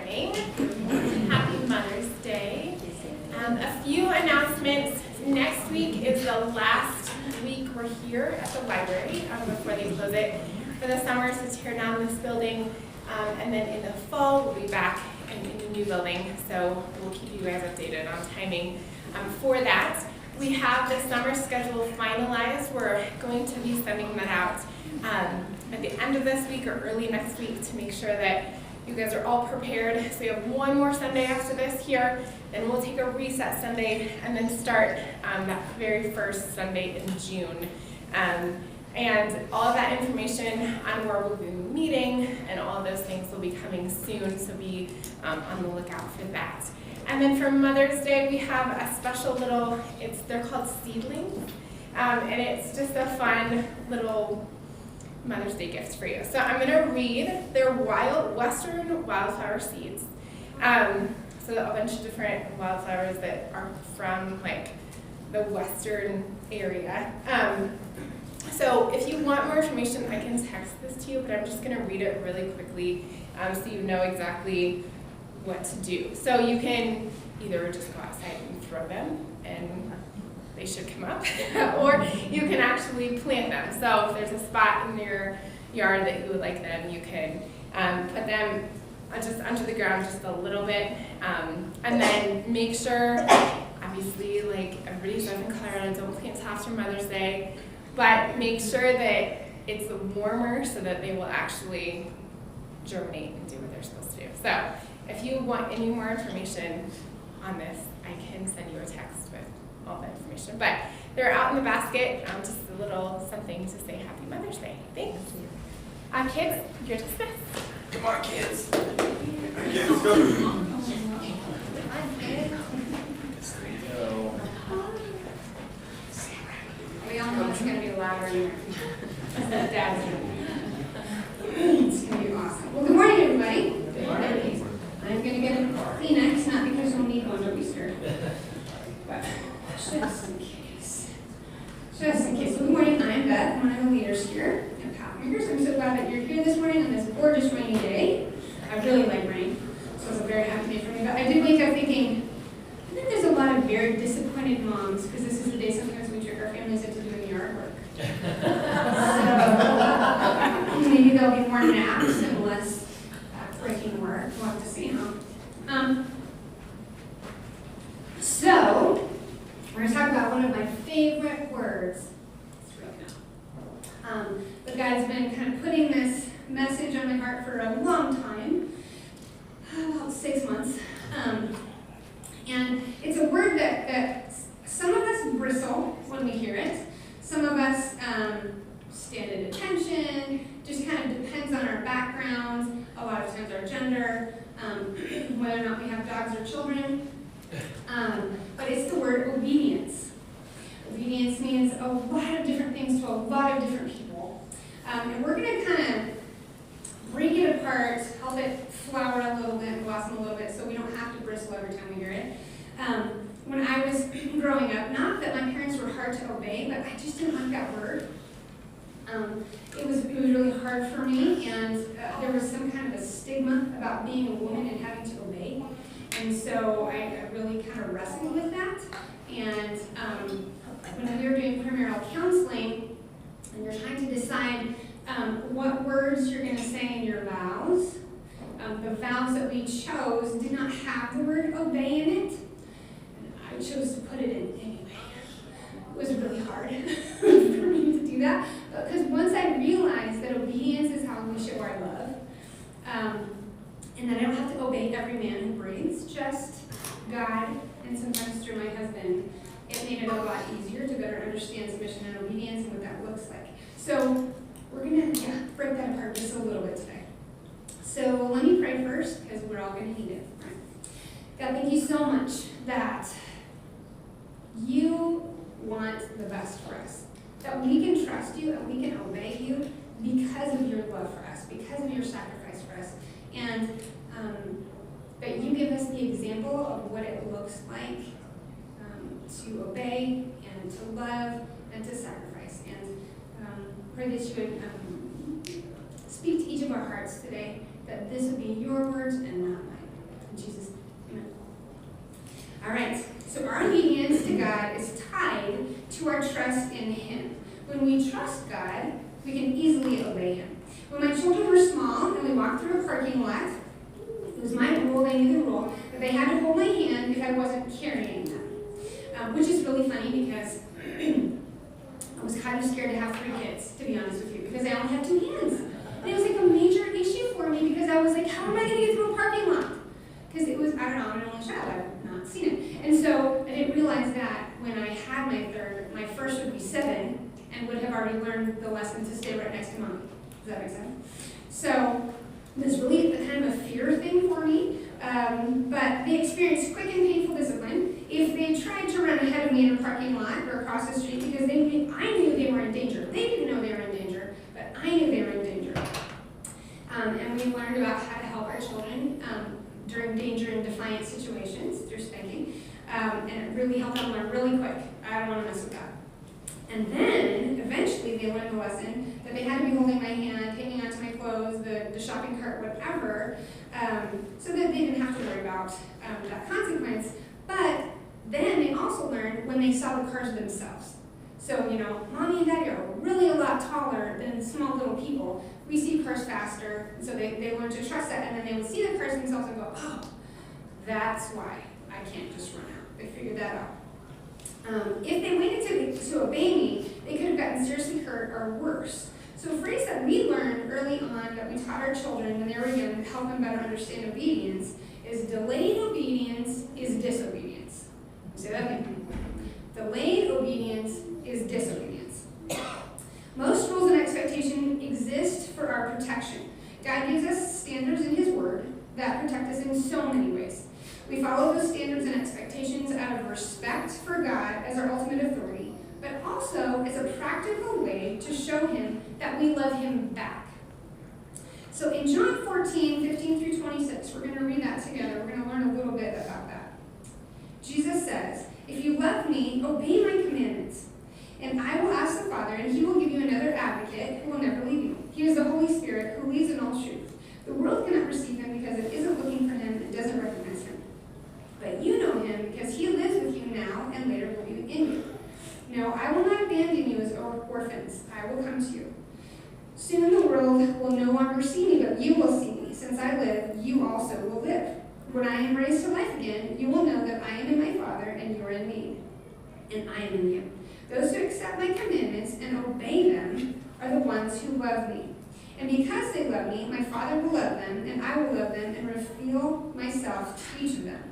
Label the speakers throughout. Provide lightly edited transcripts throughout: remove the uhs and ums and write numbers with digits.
Speaker 1: morning. Happy Mother's Day. A few announcements. Next week is the last week we're here at the library before they close it for the summer to tear down this building. And then in the fall, we'll be back in the new building. So we'll keep you guys updated on timing for that. We have the summer schedule finalized. We're going to be sending that out at the end of this week or early next week to make sure that you guys are all prepared. So we have one more Sunday after this here, then we'll take a reset Sunday and then start that very first Sunday in June. And all of that information on where we'll be meeting and all of those things will be coming soon, so be on the lookout for that. And then for Mother's Day, we have a special little, they're called seedlings, and it's just a fun little Mother's Day gift for you. So I'm going to read. They're Western wildflower seeds. So a bunch of different wildflowers that are from like the Western area. So if you want more information, I can text this to you, but I'm just going to read it really quickly so you know exactly what to do. So you can either just go outside and throw them, and they should come up, or you can actually plant them. So if there's a spot in your yard that you would like them, you can put them just under the ground just a little bit, and then make sure, obviously, like everybody says in Colorado, don't plant till after Mother's Day, but make sure that it's warmer so that they will actually germinate and do what they're supposed to do. So if you want any more information on this, I can send you a text with all the information. But they're out in the basket, just a little something to say Happy Mother's Day. Thanks. Kids, you're dismissed.
Speaker 2: Come on, kids.
Speaker 3: Kids, go.
Speaker 4: We all know it's going to be louder in here. Dad's it's going to be awesome. Well, good morning, everybody. Good morning. I'm going to get a Kleenex, not because we'll need one at Easter, but just in case. Just in case. So good morning, I'm Beth, one of the leaders here at Pathmakers. I'm so glad that you're here this morning on this gorgeous rainy day. I really like rain, so it's a very happy day for me. But I did wake up thinking, I think there's a lot of very disappointed moms, because this is the day sometimes we trick our families into doing yard work. So maybe there'll be more naps and less breaking work. We'll have to see, huh? So we're going to talk about one of my favorite words. It's really good. But God's been kind of putting this message on my heart for a long time, about 6 months. And it's a word that some of us bristle when we hear it. Some of us stand at attention, just kind of depends on our background, a lot of times our gender, whether or not we have dogs or children. But it's the word obedience. Obedience means a lot of different things to a lot of different people. And we're going to kind of break it apart, help it flower a little bit, blossom a little bit, so we don't have to bristle every time we hear it. When I was growing up, not that my parents were hard to obey, but I just didn't like that word. It was really hard for me, and there was some kind of a stigma about being a woman and having to obey. And so I really kind of wrestled with that. And when we were doing premarital counseling, and you're trying to decide what words you're going to say in your vows, the vows that we chose did not have the word obey in it. And I chose to put it in anyway. It was really hard for me to do that. Because once I realized that obedience is how we show our love, and that I don't have to obey every man who breathes, just God, and sometimes through my husband, it made it a lot easier to better understand submission and obedience and what that looks like. So we're going to break that apart just a little bit today. So let me pray first, because we're all going to need it. Right? God, thank you so much that you want the best for us. That we can trust you and we can obey you because of your love for us, because of your sacrifice for us. And that you give us the example of what it looks like to obey and to love and to sacrifice. And pray that you would speak to each of our hearts today, that this would be your words and not mine. trust God, we can easily obey him. When my children were small and we walked through a parking lot, it was my rule, they knew the rule, that they had to hold my hand if I wasn't carrying them. Which is really funny because I was kind of scared to have 3 kids, to be honest with you, because I only had 2 hands. And it was like a major issue for me because I was like, how am I going to get through a parking lot? Because it was, I don't know, I'm an only child, I've not seen it. And so I didn't realize that when I had my third, my first would be 7 and would have already learned the lesson to stay right next to mommy. Does that make sense? So it was really a kind of a fear thing for me. But they experienced quick and painful discipline if they tried to run ahead of me in a parking lot or across the street because I knew they were in danger. They didn't know they were in danger, but I knew they were in danger. And we learned about how to help our children during danger and defiant situations through spanking. And it really helped them learn really quick. I don't want to mess with that. And then, eventually, they learned the lesson that they had to be holding my hand, hanging onto my clothes, the shopping cart, whatever, so that they didn't have to worry about that consequence. But then they also learned when they saw the cars themselves. So, mommy and daddy are really a lot taller than small little people. We see cars faster, and so they learned to trust that, and then they would see the cars themselves and go, oh, that's why I can't just run out. They figured that out. If they waited to obey me, they could have gotten seriously hurt or worse. So a phrase that we learned early on that we taught our children when they were young to help them better understand obedience is delayed obedience is disobedience. Say that again. Delayed obedience is disobedience. Most rules and expectations exist for our protection. God gives us standards in his word that protect us in so many ways. We follow those standards and expectations out of respect for God as our ultimate authority, but also as a practical way to show him that we love him back. So in John 14:15-26, we're going to read that together. We're going to learn a little bit about that. Jesus says, "If you love me, obey my commandments. And I will ask the Father, and he will give you another advocate who will never leave you. He is the Holy Spirit who leads in all truth. The world cannot receive him because it isn't looking for him and doesn't recognize him. But you know him because he lives with you now and later will be in you. No, I will not abandon you as orphans. I will come to you. Soon the world will no longer see me, but you will see me. Since I live, you also will live. When I am raised to life again, you will know that I am in my Father and you are in me, and I am in you. Those who accept my commandments and obey them are the ones who love me. And because they love me, my Father will love them, and I will love them and reveal myself to each of them."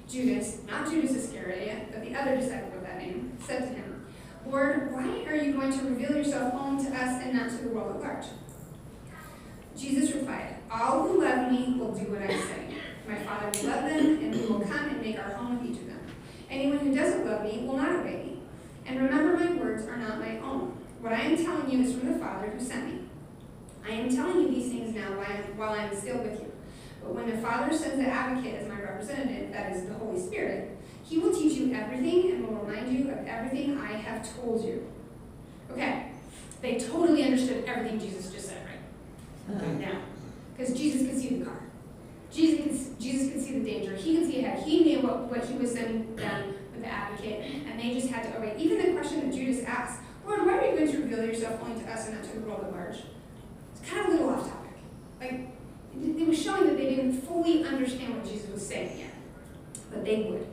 Speaker 4: Judas, not Judas Iscariot, but the other disciple of that name, said to him, "Lord, why are you going to reveal yourself only to us and not to the world at large?" Jesus replied, "All who love me will do what I say. My Father will love them, and we will come and make our home with each of them. Anyone who doesn't love me will not obey me. And remember, my words are not my own. What I am telling you is from the Father who sent me. I am telling you these things now while I am still with you. But when the Father sends the advocate as my representative, that is the Holy Spirit, he will teach you everything and will remind you of everything I have told you." Okay, they totally understood everything Jesus just said, right? Now, because Jesus could see the car. Jesus could see the danger. He could see ahead. He knew what he was sending them with the advocate, and they just had to obey. Even the question that Judas asked, "Lord, why are you going to reveal yourself only to us and not to the world at large?" It's kind of a little off topic. Like, it was showing that they didn't fully understand what Jesus was saying yet, but they would.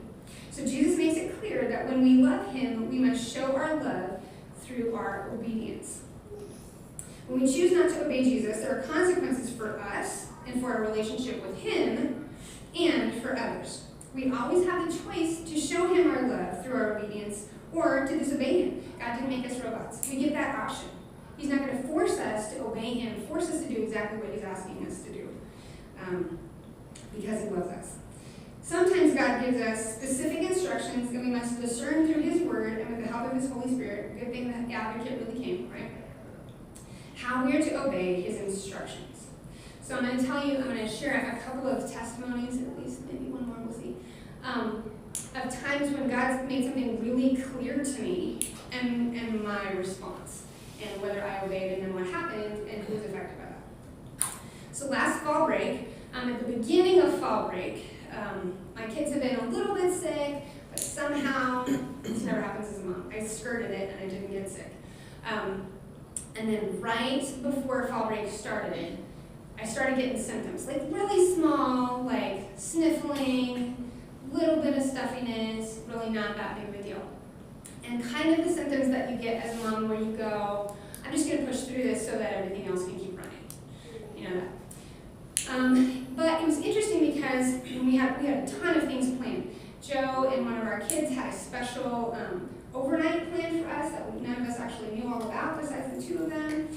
Speaker 4: So Jesus makes it clear that when we love him, we must show our love through our obedience. When we choose not to obey Jesus, there are consequences for us and for our relationship with him and for others. We always have the choice to show him our love through our obedience or to disobey him. God didn't make us robots. We get that option. He's not going to force us to obey him, force us to do exactly what he's asking us to do, because he loves us. Sometimes God gives us specific instructions that we must discern through his word and with the help of his Holy Spirit. Good thing that the advocate really came, right? How we are to obey his instructions. So I'm going to share a couple of testimonies, at least maybe one more, we'll see, of times when God's made something really clear to me and my response, and whether I obeyed and then what happened and who was affected by that. So last fall break, at the beginning of fall break, my kids have been a little bit sick, but somehow, this never happens as a mom, I skirted it and I didn't get sick. And then right before fall break started, I started getting symptoms, like really small, like sniffling, little bit of stuffiness, really not that big of a deal. And kind of the symptoms that you get as a mom where you go, I'm just gonna push through this so that everything else can keep running. You know that. But it was interesting because we had a ton of things planned. Joe and one of our kids had a special overnight plan for us that none of us actually knew all about besides the two of them.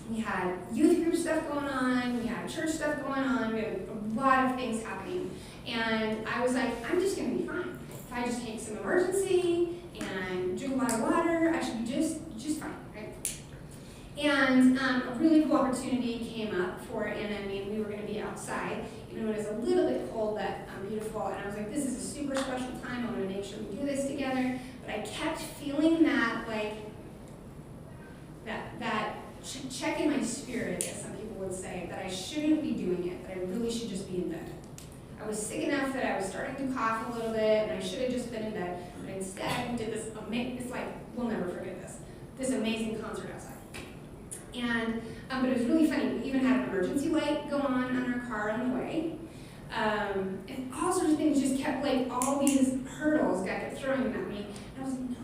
Speaker 4: We had youth group stuff going on, we had church stuff going on, we had a lot of things happening. And I was like, I'm just gonna be fine. If I just take some emergency and drink a lot of water, I should be just fine, right? And a really cool opportunity came up for Anna and me, and we were gonna be outside, even though it was a little bit cold, but beautiful. And I was like, this is a super special time, I wanna make sure we do this together. But I kept feeling that, like, that check in my spirit, as some people would say, that I shouldn't be doing it, that I really should just be in bed. I was sick enough that I was starting to cough a little bit, and I should have just been in bed, but instead we did this amazing, it's like, we'll never forget this amazing concert outside. And, but it was really funny, we even had an emergency light go on our car on the way, and all sorts of things just kept, like, all these hurdles kept throwing them at me, and I was like, no,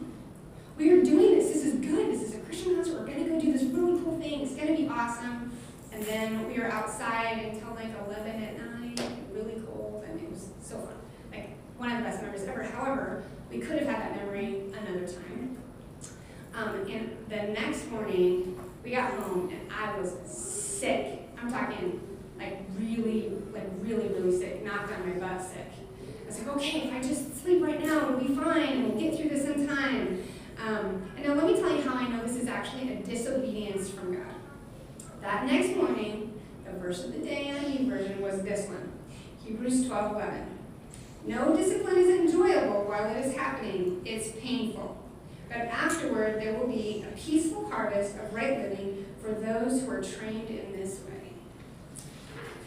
Speaker 4: we are doing this is good, this is a Christian concert, we're gonna go do this really cool thing, it's gonna be awesome. And then we were outside until like 11 at night, really cold, and it was so fun. Like, one of the best memories ever. However, we could have had that memory another time. And the next morning, we got home and I was sick. I'm talking really sick, knocked on my butt sick. I was like, okay, if I just sleep right now, it'll be fine, and we'll get through this in time. And now let me tell you how I know this is actually a disobedience from God. That next morning, the verse of the day in the YouVersion was this one, Hebrews 12:11. No discipline is enjoyable while it is happening, it's painful. But afterward, there will be a peaceful harvest of right living for those who are trained in this way.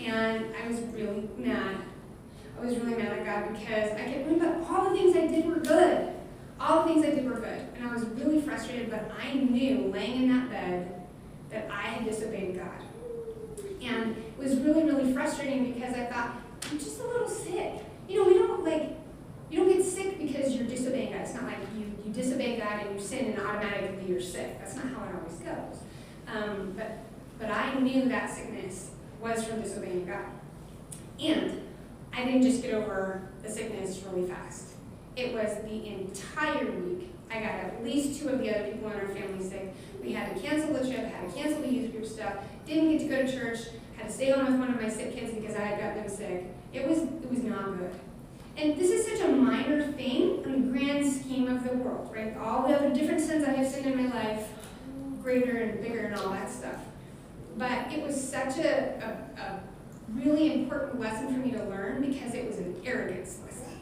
Speaker 4: And I was really mad. I was really mad at God because I kept thinking about all the things I did were good. All the things I did were good. And I was really frustrated, but I knew, laying in that bed, that I had disobeyed God. And it was really frustrating because I thought, I'm just a little sick. You know, you don't get sick because you're disobeying God. It's not like you disobey God and you sin and automatically you're sick. That's not how it always goes. But I knew that sickness was from disobeying God. And I didn't just get over the sickness really fast. It was the entire week. I got at least 2 of the other people in our family sick. We had to cancel the trip, had to cancel the youth group stuff, didn't get to go to church, had to stay home with one of my sick kids because I had gotten them sick. It was not good. And this is such a minor thing in the grand scheme of the world, right? All the other different sins I have sinned in my life, greater and bigger and all that stuff. But it was such a really important lesson for me to learn because it was an arrogance lesson.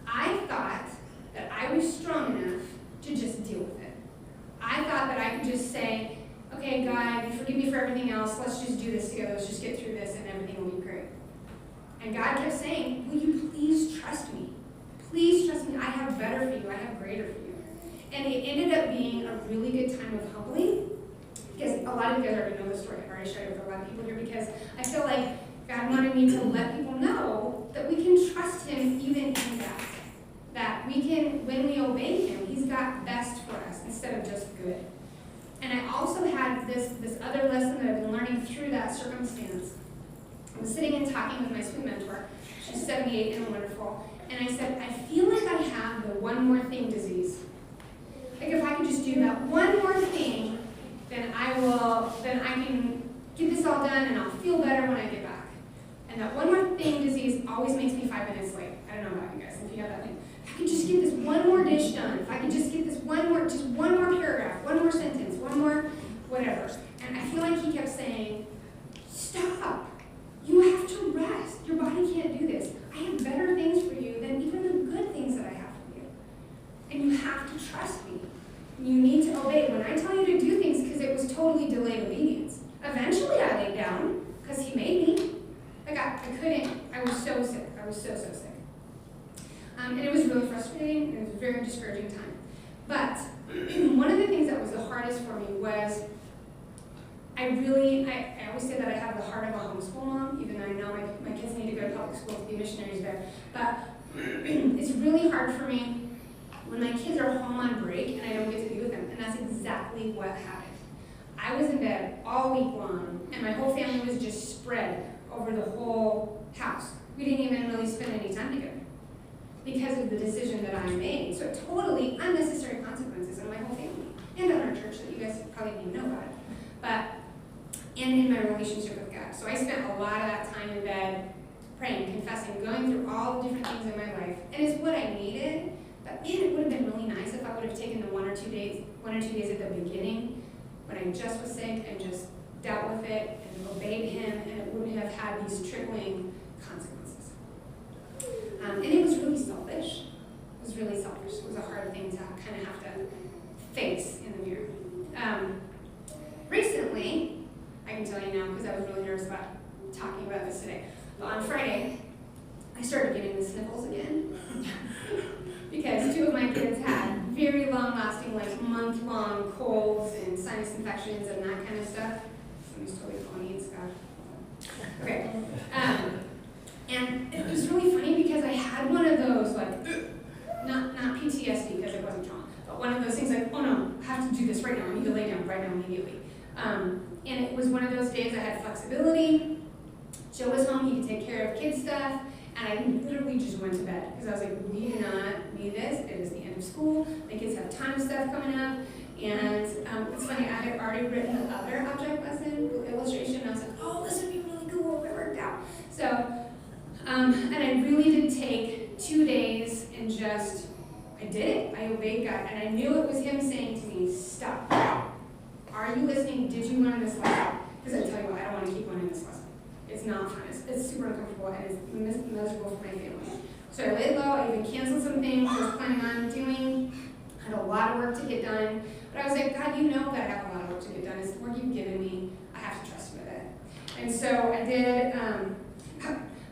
Speaker 4: I thought that I was strong enough to just deal with it. I thought that I could just say, okay, God, you forgive me for everything else. Let's just do this together. Let's just get through this and everything will be great. And God kept saying, will you please trust me? Please trust me. I have better for you. I have greater for you. And it ended up being a really good time of humbling because a lot of you guys already know the story. I've already shared it with a lot of people here because I feel like God wanted me to let people know that we can trust him even in that. That we can, when we obey him, he's got best for us instead of just good. And I also had this other lesson that I've been learning through that circumstance. I was sitting and talking with my sweet mentor. She's 78 and wonderful. And I said, I feel like I have the one more thing disease. Like if I could just do that one more thing, then I can get this all done and I'll feel better when I get back. And that one more thing disease always makes me 5 minutes late. I don't know about you guys, if you have that thing. If I could just get this one more dish done, if I could just get this one more paragraph, one more sentence, one more whatever. And I feel like he kept saying, stop. You have to rest. Your body can't do this. I have better things for you than even the good things that I have for you. And you have to trust me. You need to obey when I tell you to do things because it was totally delayed obedience. Eventually I laid down because he made me. Like I couldn't. I was so sick. I was so sick. And it was really frustrating. It was a very discouraging time. But one of the things that was the hardest for me was I always say that I have the heart of a homeschool mom, even though I know my kids need to go to public school to be missionaries there. But it's really hard for me when my kids are home on break and I don't get to be with them. And that's exactly what happened. I was in bed all week long, and my whole family was just spread over the whole house. We didn't even really spend any time together because of the decision that I made. So totally unnecessary consequences on my whole family and on our church that you guys probably didn't even know about. And in my relationship with God. So I spent a lot of that time in bed praying, confessing, going through all the different things in my life. And it's what I needed. But man, it would have been really nice if I would have taken the 1 or 2 days at the beginning when I just was sick and just dealt with it and obeyed him, and it wouldn't have had these trickling consequences. And it was really selfish. It was really selfish. It was a hard thing to kind of have to face in the mirror. Recently, I can tell you now because I was really nervous about talking about this today. But on Friday, I started getting the sniffles again because 2 of my kids had very long-lasting, like month-long colds and sinus infections and that kind of stuff. Somebody's totally calling me, it's God. Okay. And it was really funny because I had one of those, like, not PTSD because it wasn't trauma, but one of those things like, oh no, I have to do this right now. I need to lay down right now immediately. And it was one of those days I had flexibility. Joe was home, he could take care of kid stuff, and I literally just went to bed because I was like, we do not need this. It is the end of school. My kids have time stuff coming up. And it's funny, I had already written the other object lesson illustration, and I was like, oh, this would be really cool if it worked out. So, and I really did take 2 days and just, I did it. I obeyed God, and I knew it was him saying to me, stop. Are you listening? Did you learn this lesson? Because I tell you what, I don't want to keep learning this lesson. It's not fun. It's super uncomfortable, and it's miserable for my family. So I laid low. I even canceled some things I was planning on doing. I had a lot of work to get done. But I was like, God, you know that I have a lot of work to get done. It's the work you've given me. I have to trust you with it. And so I did.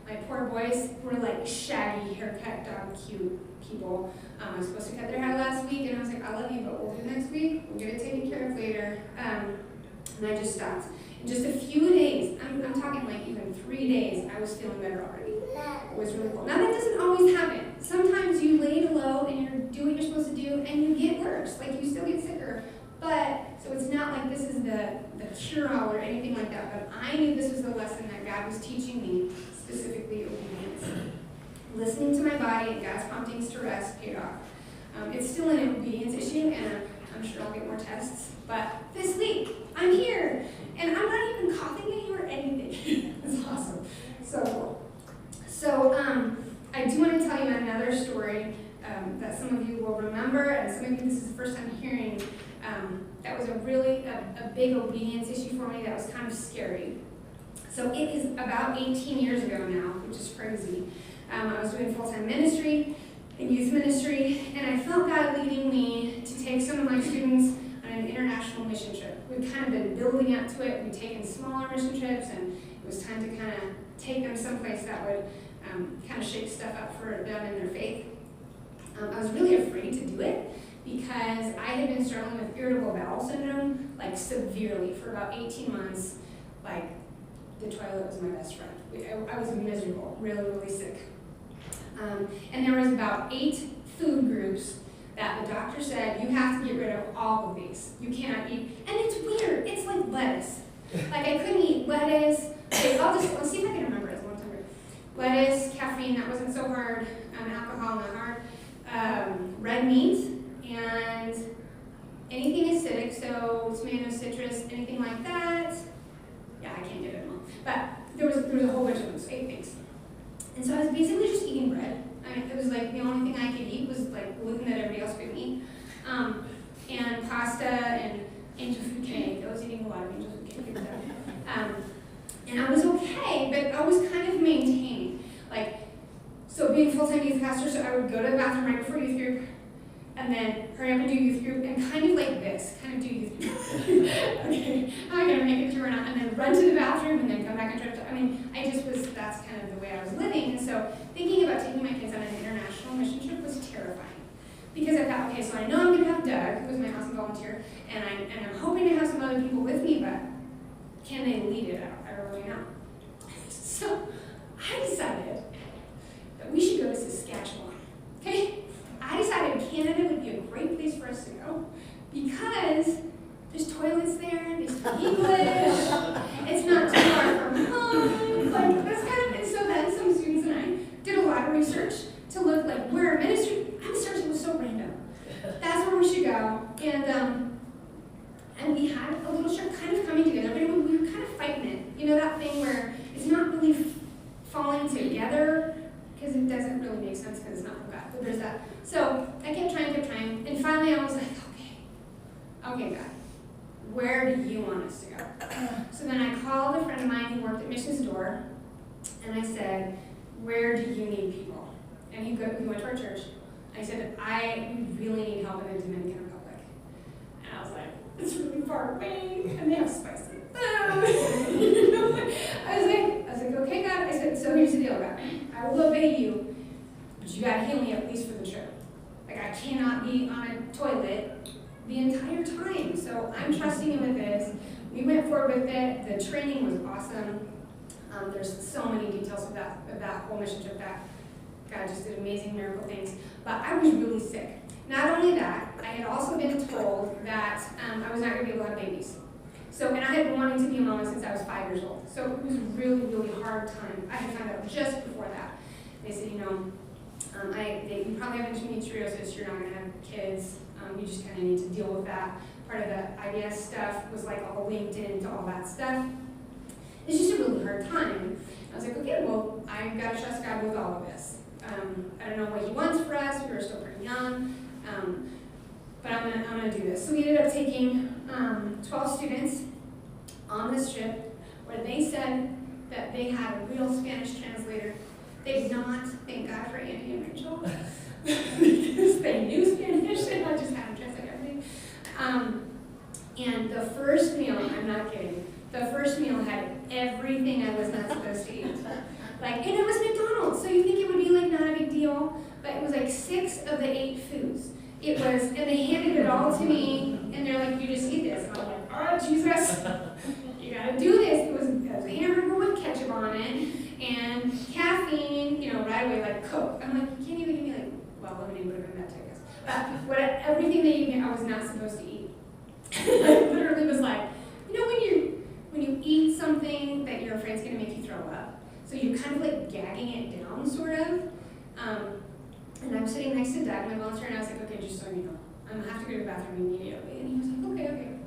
Speaker 4: My poor boys were like shaggy, haircut, dog, cute people. I was supposed to cut their hair last week, and I was like, I love you, but we'll do next week. We'll get it taken care of later. And I just stopped. In just a few days, I'm talking like even 3 days, I was feeling better already. It was really cool. Now that doesn't always happen. Sometimes you lay low and you do what you're supposed to do and you get worse, like you still get sicker. But, so it's not like this is the cure-all or anything like that, but I knew this was the lesson that God was teaching me, specifically obedience. Listening to my body and God's promptings to rest paid off. It's still an obedience issue, and I'm sure I'll get more tests, but this week, I'm here, and I'm not even coughing at you or anything. It's awesome. So cool. So I do want to tell you another story that some of you will remember, and some of you, this is the first time hearing, that was a big obedience issue for me that was kind of scary. So it is about 18 years ago now, which is crazy. I was doing full-time ministry and youth ministry, and I felt God leading me to take some of my students on an international mission trip. We'd kind of been building up to it. We'd taken smaller mission trips, and it was time to kind of take them someplace that would kind of shake stuff up for them in their faith. I was really afraid to do it because I had been struggling with irritable bowel syndrome, like severely, for about 18 months. Like, the toilet was my best friend. I was miserable, really, really sick. And there was about 8 food groups that the doctor said, you have to get rid of all of these. You cannot eat. And it's weird. It's like lettuce. Like, I couldn't eat lettuce. Okay, let's see if I can remember it. It's a long time ago. Lettuce, caffeine, that wasn't so hard. Alcohol, not hard. Red meat, and anything acidic, so tomato, citrus, anything like that. Yeah, I can't get it all. But there was a whole bunch of them, so 8 things. And so I was basically just eating bread. I mean, it was like the only thing I could eat was like gluten that everybody else couldn't eat. And pasta and angel food cake. I was eating a lot of angel food cake and stuff. And I was okay, but I was kind of maintaining. Like, so being a full-time youth pastor, so I would go to the bathroom right before youth group, and then hurry up and do youth group, and kind of like this, kind of do youth group. Okay, how am I gonna make it through or not? And then run to the bathroom, and then come back and try to, that's kind of the way I was living. And so thinking about taking my kids on an international mission trip was terrifying. Because I thought, okay, so I know I'm going to have Doug, who was my awesome volunteer, and I'm hoping to have some other people with me, but can they lead it out? I don't really know. So I decided that we should go to Saskatchewan. Okay? I decided Canada would be a great place for us to go because there's toilets there, they speak English, it's not too far from home. Like, that's kind of, and so then some students and I did a lot of research to look like where ministry, I'm sorry, it was so random. That's where we should go. And we had a little trip kind of coming together, but we were kind of fighting it. You know that thing where it's not really falling together because it doesn't really make sense because it's not from God. But there's that. So I kept trying, and finally I was like, okay, God, where do you want us to go? So then I called a friend of mine who worked at Missions Door, and I said, where do you need people? And he went to our church. I said, we really need help in the Dominican Republic. And I was like, it's really far away, and they have spicy food. I was like, okay, God. I said, so here's the deal, God. I will obey you, but you gotta heal me at least for the trip. Like, I cannot be on a toilet the entire time. So I'm trusting him with this. We went forward with it. The training was awesome. There's so many details of that whole mission trip that God just did amazing miracle things. But I was really sick. Not only that, I had also been told that I was not going to be able to have babies. So, and I had been wanting to be a mama since I was 5 years old. So it was a really, really hard time. I had found out just before that. They said, you probably have endometriosis, you're not going to have kids. You just kind of need to deal with that. Part of the IBS stuff was like all linked into all that stuff. It's just a really hard time. I was like, okay, well, I've got to trust God with all of this. I don't know what he wants for us. We were still pretty young. But I'm gonna do this. So we ended up taking 12 students on this trip where they said that they had a real Spanish translator. They did not thank God for Andy and Rachel because they knew Spanish and I just had them translate everything. And the first meal, I'm not kidding, the first meal had everything I was not supposed to eat. And it was McDonald's, so you think it would be like not a big deal, but it was like 6 of the 8 foods. It was, and they handed it all to me, and they're like, you just eat this. And I'm like, oh, Jesus, you gotta do this. It was a hamburger with ketchup on it, and caffeine, right away, like Coke. I'm like, you can't even give me lemonade would have been better, I guess. But everything that you get, I was not supposed to eat. I literally was like, when you eat something that you're afraid is gonna make you throw up, so you're kind of like gagging it down, sort of. And I'm sitting next to Doug, my volunteer, and I was like, okay, just so you know, I'm gonna have to go to the bathroom immediately. And he was like, okay.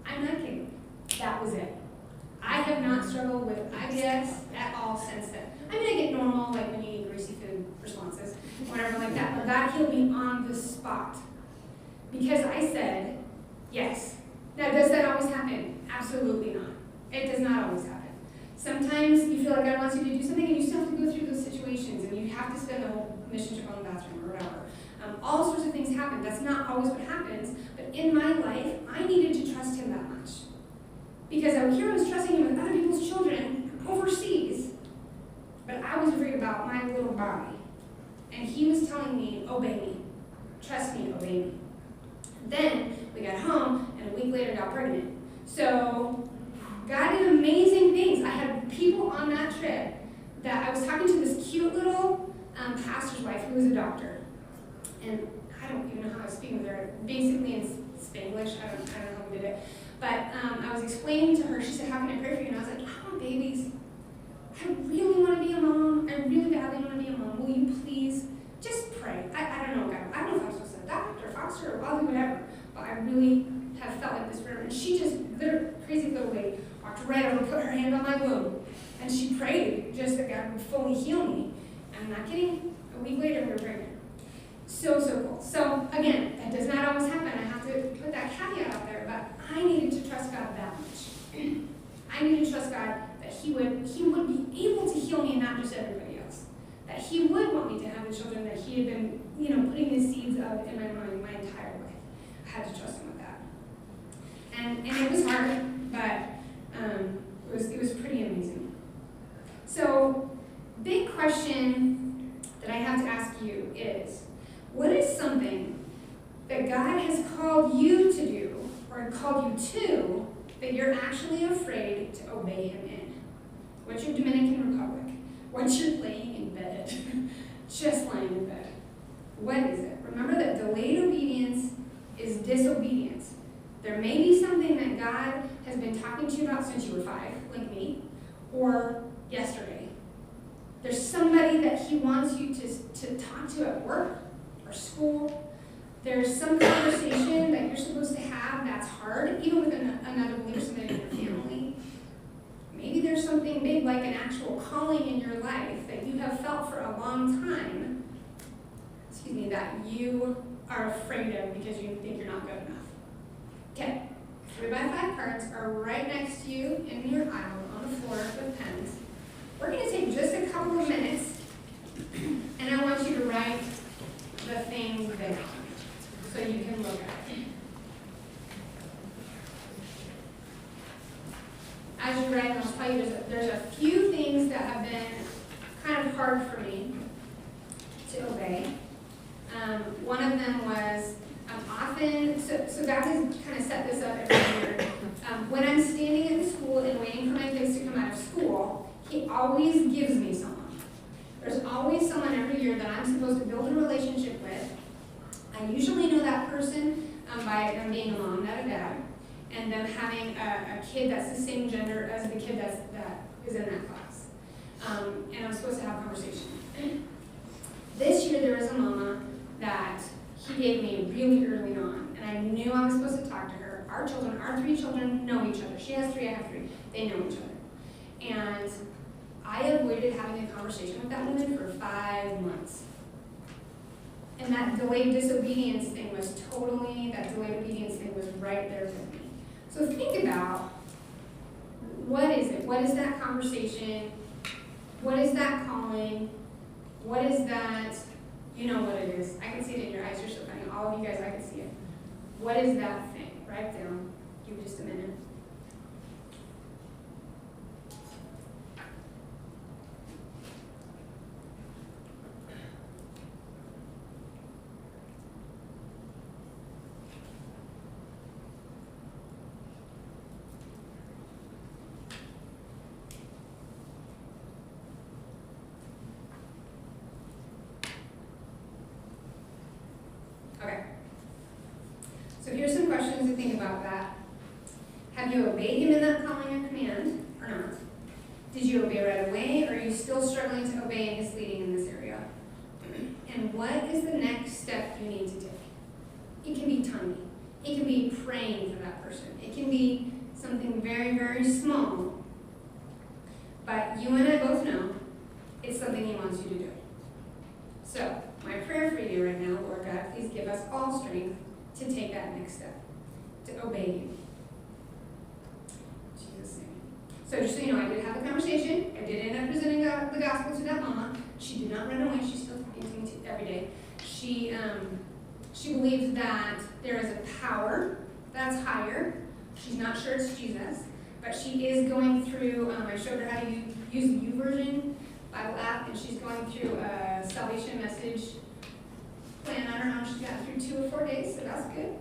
Speaker 4: I'm not kidding. That was it. I have not struggled with IBS at all since then. I mean, I get normal, like when you eat greasy food responses, whatever like that, but God healed me on the spot. Because I said, yes. Now, does that always happen? Absolutely not. It does not always happen. Sometimes you feel like God wants you to do something and you still have to go through those situations and you have to spend the whole mission trip on the bathroom or whatever. All sorts of things happen. That's not always what happens. But in my life, I needed to trust him that much. Because I was trusting him with other people's children overseas. But I was worried about my little body. And he was telling me, obey me. Trust me, obey me. Then we got home and a week later got pregnant. So God did amazing things. I had people on that trip that I was talking to this cute little pastor's wife who was a doctor. And I don't even know how I was speaking with her, basically in Spanglish. I don't know how we did it. But I was explaining to her, she said, how can I pray for you? And I was like, I want babies. I really want to be a mom. I really badly want to be a mom. Will you please just pray? I don't know, God. I don't know if I'm supposed to adopt or foster or whatever. But I really have felt like this for her. And she just, crazy little lady, walked right over, put her hand on my womb. And she prayed just that God would fully heal me. I'm not kidding. A week later, we were pregnant. So cool. So again, that does not always happen. I have to put that caveat out there, but I needed to trust God that much. I needed to trust God that He would be able to heal me and not just everybody else. That He would want me to have the children that He had been, putting the seeds of in my mind my entire life. I had to trust Him with that. And it was hard, but it was pretty amazing. So, big question that I have to ask you is, what is something that God has called you to do, or called you to, that you're actually afraid to obey him in? What's your Dominican Republic? What's your laying in bed? Just lying in bed. What is it? Remember that delayed obedience is disobedience. There may be something that God has been talking to you about since you were 5, like me, or yesterday. There's somebody that he wants you to talk to at work or school. There's some conversation that you're supposed to have that's hard, even with another believer, somebody in your family. Maybe there's something big like an actual calling in your life that you have felt for a long time, that you are afraid of because you think you're not good enough. Okay, 3x5 cards are right next to you in your aisle on the floor with pens. We're going to take just a couple of minutes, and I want you to write the things down so you can look at it. As you write, I'll tell you there's a few things that have been kind of hard for me to obey. One of them was often, so God has kind of set this up every year. When I'm standing in the school and waiting for my kids to come out of school, he always gives me someone. There's always someone every year that I'm supposed to build a relationship with. I usually know that person by them being a mom, not a dad, and them having a kid that's the same gender as the kid that is in that class. And I'm supposed to have a conversation. This year there was a mama that he gave me really early on, and I knew I was supposed to talk to her. Our 3 children know each other. She has 3, I have 3. They know each other. And I avoided having a conversation with that woman for 5 months. And that delayed disobedience thing was right there with me. So think about, what is it? What is that conversation? What is that calling? What is that? You know what it is. I can see it in your eyes. You're so funny. All of you guys, I can see it. What is that thing? Write it down. Give me just a minute. Okay. So here's some questions to think about that. Have you obeyed him in that calling or command, or not? Did you obey right away, or are you still struggling to obey in his leading in this area? And what is the next step you need to take? It can be tiny. It can be praying for that person. It can be something very, very small. But you and I both know it's something he wants you to do. So, my prayer for you right now, Lord God, please give us all strength to take that next step, to obey you. In Jesus' name. So just so you know, I did have a conversation. I did end up presenting the gospel to that mama. She did not run away. She's still talking to me every day. She believes that there is a power that's higher. She's not sure it's Jesus, but she is going through, I showed her how to use the YouVersion Bible app, and she's going through a salvation message plan on her own. She's got through 2 or 4 days, so that's good.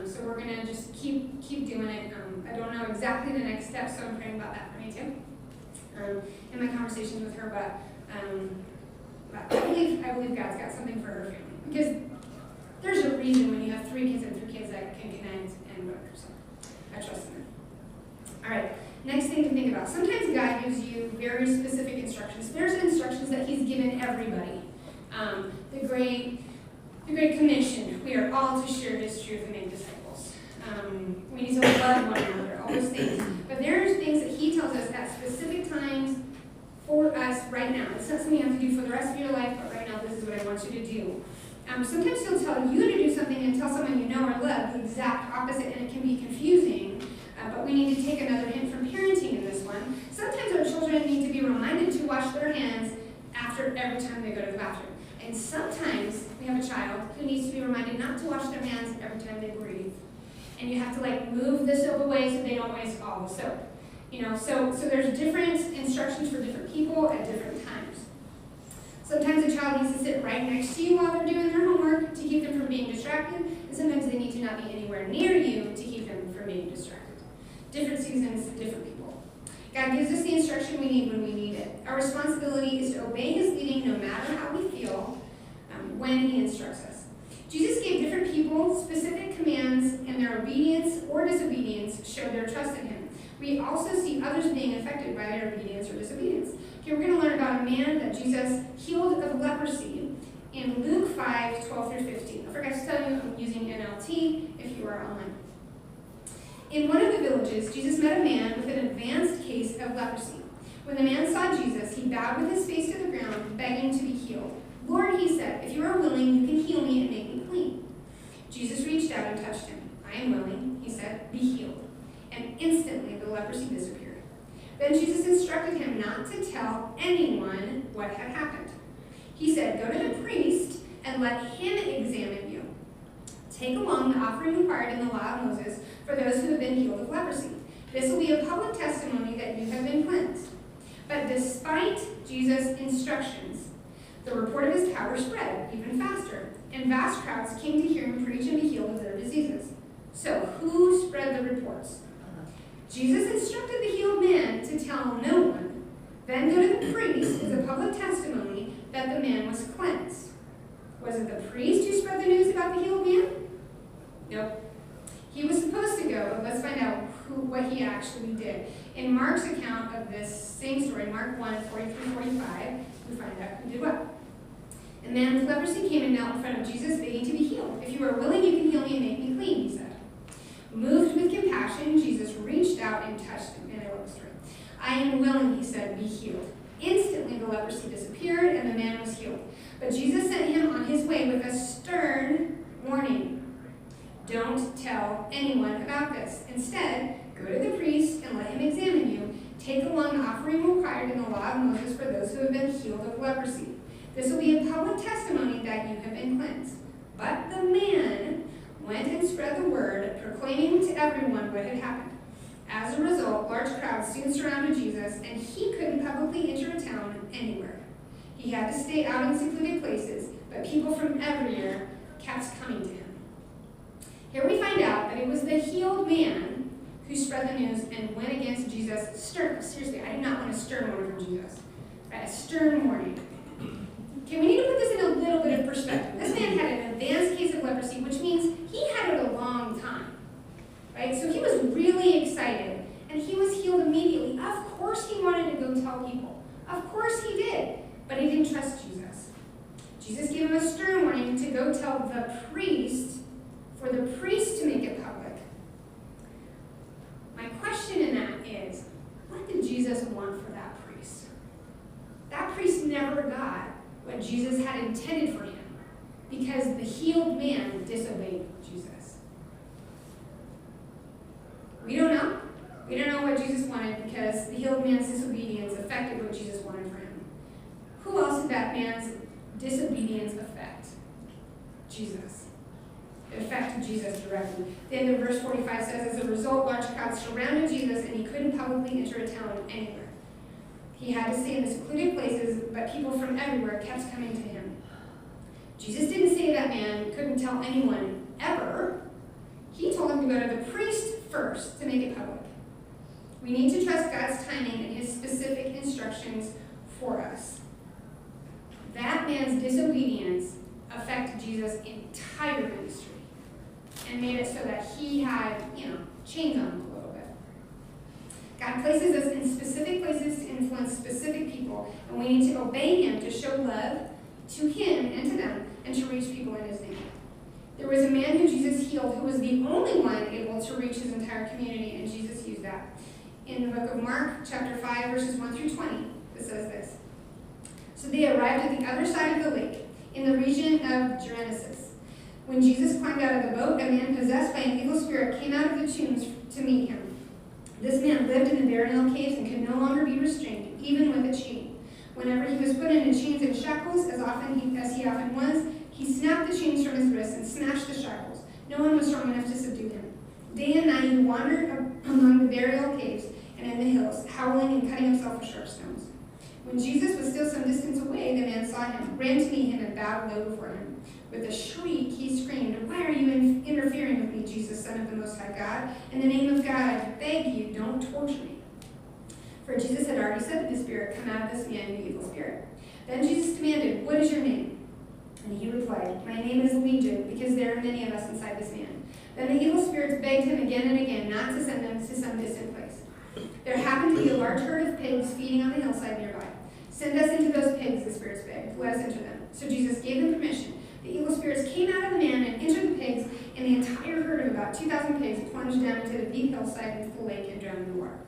Speaker 4: So we're going to just keep doing it. I don't know exactly the next step, so I'm praying about that for me too in my conversations with her, but I believe God's got something for her family, because there's a reason when you have 3 kids and 3 kids that can connect and whatever, so I trust in her. All right, next thing to think about. Sometimes God gives you very specific instructions. There's instructions that he's given everybody. The Great Commission, we are all to share his truth and make disciples. We need to love one another, all those things. But there's things that he tells us at specific times for us right now. It's not something you have to do for the rest of your life, but right now this is what I want you to do. Sometimes he'll tell you to do something and tell someone you know or love the exact opposite, and it can be confusing. But we need to take another hint from parenting in this one. Sometimes our children need to be reminded to wash their hands after every time they go to the bathroom. And sometimes we have a child who needs to be reminded not to wash their hands every time they breathe. And you have to move the soap away so they don't waste all the soap. So there's different instructions for different people at different times. Sometimes a child needs to sit right next to you while they're doing their homework to keep them from being distracted. And and sometimes they need to not be anywhere near you to keep them from being distracted. Different seasons, different people. God gives us the instruction we need when we need it. Our responsibility is to obey his leading no matter how we feel when he instructs us. Jesus gave different people specific commands, and their obedience or disobedience showed their trust in him. We also see others being affected by their obedience or disobedience. Okay, we're going to learn about a man that Jesus healed of leprosy in Luke 5, 12 through 15. I forgot to tell you, I'm using NLT if you are online. In one of the villages, Jesus met a man with an advanced case of leprosy. When the man saw Jesus, he bowed with his face to the ground, begging to be healed. Lord, he said, if you are willing, you can heal me and make me clean. Jesus reached out and touched him. I am willing, he said, be healed. And instantly the leprosy disappeared. Then Jesus instructed him not to tell anyone what had happened. He said, go to the priest and let him examine you. Take along the offering required in the law of Moses for those who have been healed of leprosy. This will be a public testimony that you have been cleansed. But despite Jesus' instructions, the report of his power spread even faster, and vast crowds came to hear him preach and be healed of their diseases. So who spread the reports? Jesus instructed the healed man to tell no one, then go to the priest as a public testimony that the man was cleansed. Was it the priest who spread the news about the healed man? Nope. He was supposed to go, but let's find out what he actually did. In Mark's account of this same story, Mark 1, 40-45, we find out who did what. A man with leprosy came and knelt in front of Jesus, begging to be healed. If you are willing, you can heal me and make me clean, he said. Moved with compassion, Jesus reached out and touched him. And I love the story. I am willing, he said, be healed. Instantly the leprosy disappeared and the man was healed. But Jesus sent him on his way with a stern warning. Don't tell anyone about this. Instead, go to the priest and let him examine you. Take along the offering required in the law of Moses for those who have been healed of leprosy. This will be a public testimony that you have been cleansed. But the man went and spread the word, proclaiming to everyone what had happened. As a result, large crowds soon surrounded Jesus, and he couldn't publicly enter a town anywhere. He had to stay out in secluded places, but people from everywhere kept coming to him. Here we find out that it was the healed man who spread the news and went against Jesus stern. Seriously, I do not want a stern warning from Jesus. Right, a stern warning. Okay, we need to put this in a little bit of perspective. This man had an advanced case of leprosy, which means he had it a long time. Right? So he was really excited, and he was healed immediately. Of course he wanted to go tell people. Of course he did, but he didn't trust Jesus. Jesus gave him a stern warning to go tell the priest, for the priest to make it public. My question in that is, what did Jesus want for that priest? That priest never got what Jesus had intended for him because the healed man disobeyed Jesus. We don't know. We don't know what Jesus wanted because the healed man's disobedience affected what Jesus wanted for him. Who else did that man's disobedience affect? Jesus. It affected Jesus directly. The end of verse 45 says, as a result, large crowds surrounded Jesus and he couldn't publicly enter a town anywhere. He had to stay in the secluded places, but people from everywhere kept coming to him. Jesus didn't say that man couldn't tell anyone ever. He told him to go to the priest first to make it public. We need to trust God's timing and his specific instructions for us. That man's disobedience affected Jesus' entire ministry and made it so that he had, chains on him a little bit. God places us in specific places to influence specific people, and we need to obey him to show love to him and to them and to reach people in his name. There was a man who Jesus healed who was the only one able to reach his entire community, and Jesus used that. In the book of Mark, chapter 5, verses 1 through 20, it says this. So they arrived at the other side of the lake, in the region of Genesis. When Jesus climbed out of the boat, a man possessed by an evil spirit came out of the tombs to meet him. This man lived in the burial caves and could no longer be restrained, even with a chain. Whenever he was put into chains and shackles, as he often was, he snapped the chains from his wrists and smashed the shackles. No one was strong enough to subdue him. Day and night he wandered among the burial caves and in the hills, howling and cutting himself with sharp stones. When Jesus was still some distance away, the man saw him, ran to meet him, and bowed low before him. With a shriek, he screamed, "Why are you interfering with me, Jesus, Son of the Most High God? In the name of God, I beg you, don't torture me." For Jesus had already said to the spirit, "Come out of this man, you evil spirit." Then Jesus demanded, "What is your name?" And he replied, "My name is Legion, because there are many of us inside this man." Then the evil spirits begged him again and again not to send them to some distant place. There happened to be a large herd of pigs feeding on the hillside nearby. "Send us into those pigs," the spirits begged. "Let us enter them." So Jesus gave them permission. The evil spirits came out of the man and entered the pigs, and the entire herd of about 2,000 pigs plunged down into the deep hillside into the lake and drowned in the water.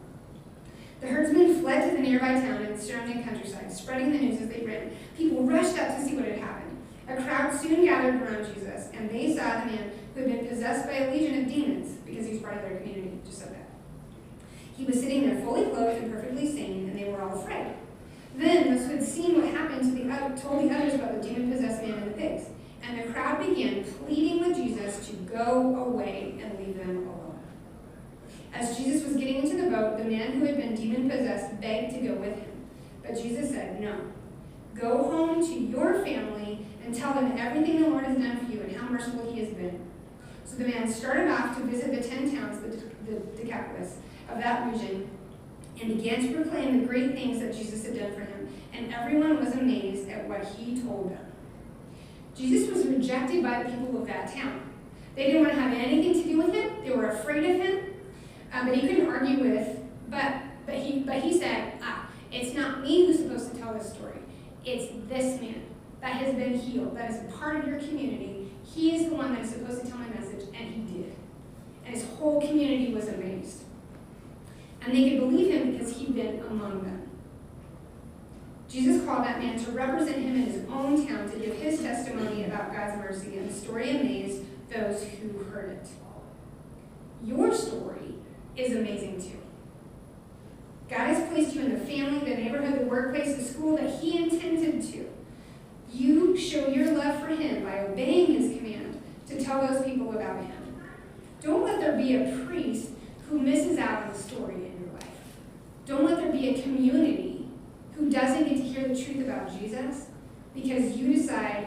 Speaker 4: The herdsmen fled to the nearby town and the surrounding countryside, spreading the news as they ran. People rushed out to see what had happened. A crowd soon gathered around Jesus, and they saw the man who had been possessed by a legion of demons, because he was part of their community, just said that. He was sitting there fully clothed and perfectly sane, and they were all afraid. Then those who had seen what happened told the others about the demon-possessed man and the pigs, and the crowd began pleading with Jesus to go away and leave them alone. As Jesus was getting into the boat, the man who had been demon-possessed begged to go with him, but Jesus said, "No. Go home to your family and tell them everything the Lord has done for you and how merciful he has been." So the man started off to visit the 10 towns, the Decapolis, of that region, and began to proclaim the great things that Jesus had done for him, and everyone was amazed at what he told them. Jesus was rejected by the people of that town. They didn't want to have anything to do with him. They were afraid of him, but he couldn't argue with. But he said, "It's not me who's supposed to tell this story. It's this man that has been healed, that is a part of your community. He is the one that is supposed to tell my message," and he did. And his whole community was amazed. And they could believe him because he'd been among them. Jesus called that man to represent him in his own town to give his testimony about God's mercy, and the story amazed those who heard it. Your story is amazing too. God has placed you in the family, the neighborhood, the workplace, the school that he intended to. You show your love for him by obeying his command to tell those people about him. Don't let there be a priest who misses out on the story in your life. Don't let there be a community who doesn't get to hear the truth about Jesus because you decide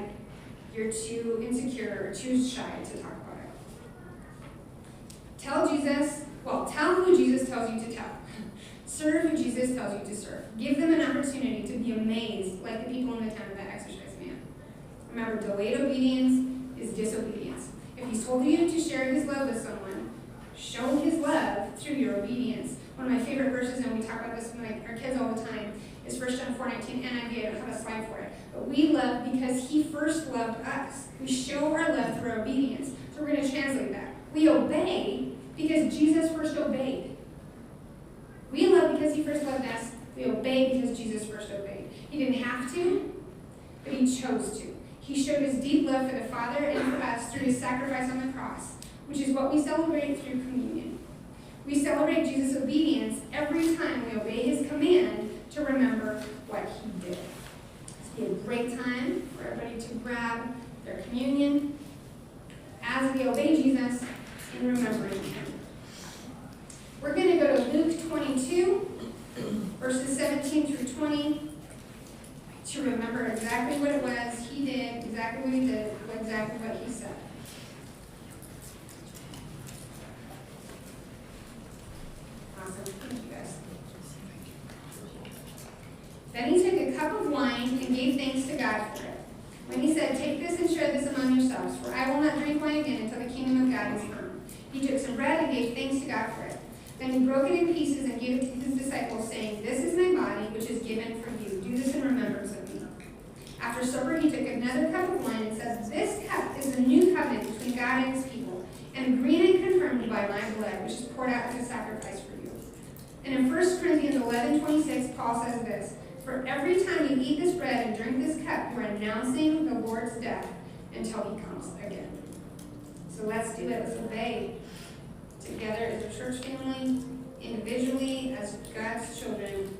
Speaker 4: you're too insecure or too shy to talk about it. Tell who Jesus tells you to tell. Serve who Jesus tells you to serve. Give them an opportunity to be amazed like the people in the town of that exorcised man. Remember, delayed obedience is disobedience. If he's told you to share his love with someone, show his love through your obedience. One of my favorite verses, and we talk about this with our kids all the time, is 1 John 4:19 NIV. I don't have a slide for it. But we love because he first loved us. We show our love through our obedience. So we're going to translate that. We obey because Jesus first obeyed. We love because he first loved us. We obey because Jesus first obeyed. He didn't have to, but he chose to. He showed his deep love for the Father and for us through his sacrifice on the cross, which is what we celebrate through communion. We celebrate Jesus' obedience every time we obey his command to remember what he did. It's be a great time for everybody to grab their communion as we obey Jesus in remembering him. We're going to go to Luke 22, verses 17 through 20, to remember exactly what it was he did, exactly what he did, exactly what he said. Awesome. Thank you, guys. Then he took a cup of wine and gave thanks to God for it. When he said, "Take this and share this among yourselves, for I will not drink wine again until the kingdom of God is come." He took some bread and gave thanks to God for it. Then he broke it in pieces and gave it to his disciples, saying, "This is my body, which is given for you. Do this in remembrance of me." After supper, he took another cup of wine and said, "This cup is the new covenant between God and his people, and agreed and confirmed by my blood, which is poured out as a sacrifice for you." And in 1 Corinthians 11:26, Paul says this, "For every time you eat this bread and drink this cup, you are announcing the Lord's death until he comes again." So let's do it. Let's obey together as a church family, individually as God's children.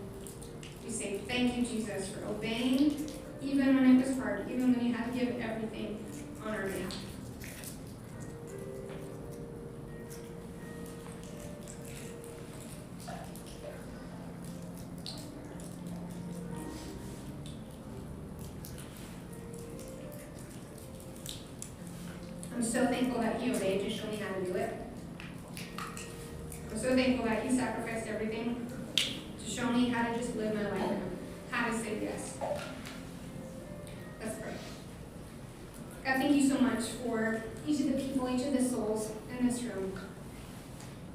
Speaker 4: We say, "Thank you, Jesus, for obeying, even when it was hard, even when you had to give everything on our behalf." I'm so thankful that he obeyed to show me how to do it. I'm so thankful that he sacrificed everything to show me how to just live my life, how to say yes. Let's pray. God, thank you so much for each of the people, each of the souls in this room.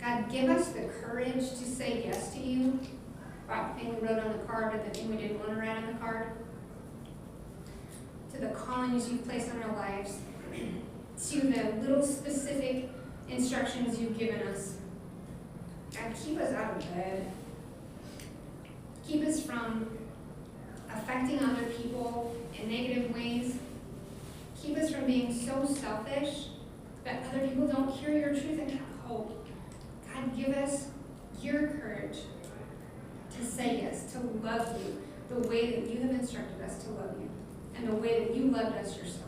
Speaker 4: God, give us the courage to say yes to you. About the thing we wrote on the card or the thing we didn't want to write on the card. To the callings you've placed on our lives. To the little specific instructions you've given us. God, keep us out of bed. Keep us from affecting other people in negative ways. Keep us from being so selfish that other people don't hear your truth and have hope. God, give us your courage to say yes, to love you the way that you have instructed us to love you, and the way that you loved us yourself.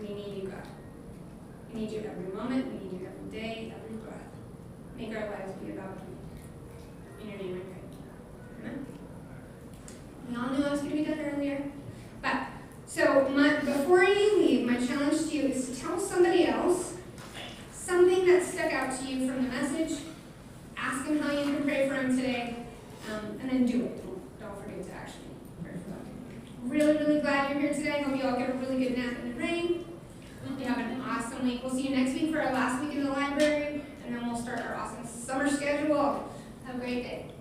Speaker 4: We need you, God. We need you every moment. We need you every day, every breath. Make our lives be about you. In your name I pray. Amen. We all knew I was going to be done earlier. But, so before you leave, my challenge to you is to tell somebody else something that stuck out to you from the message. Ask them how you can pray for them today. And then do it. Don't forget to actually pray for them. Really, really glad you're here today. Hope you all get a really good nap in the rain. Hope you have an awesome week. We'll see you next week for our last week in the library, and then we'll start our awesome summer schedule. Have a great day.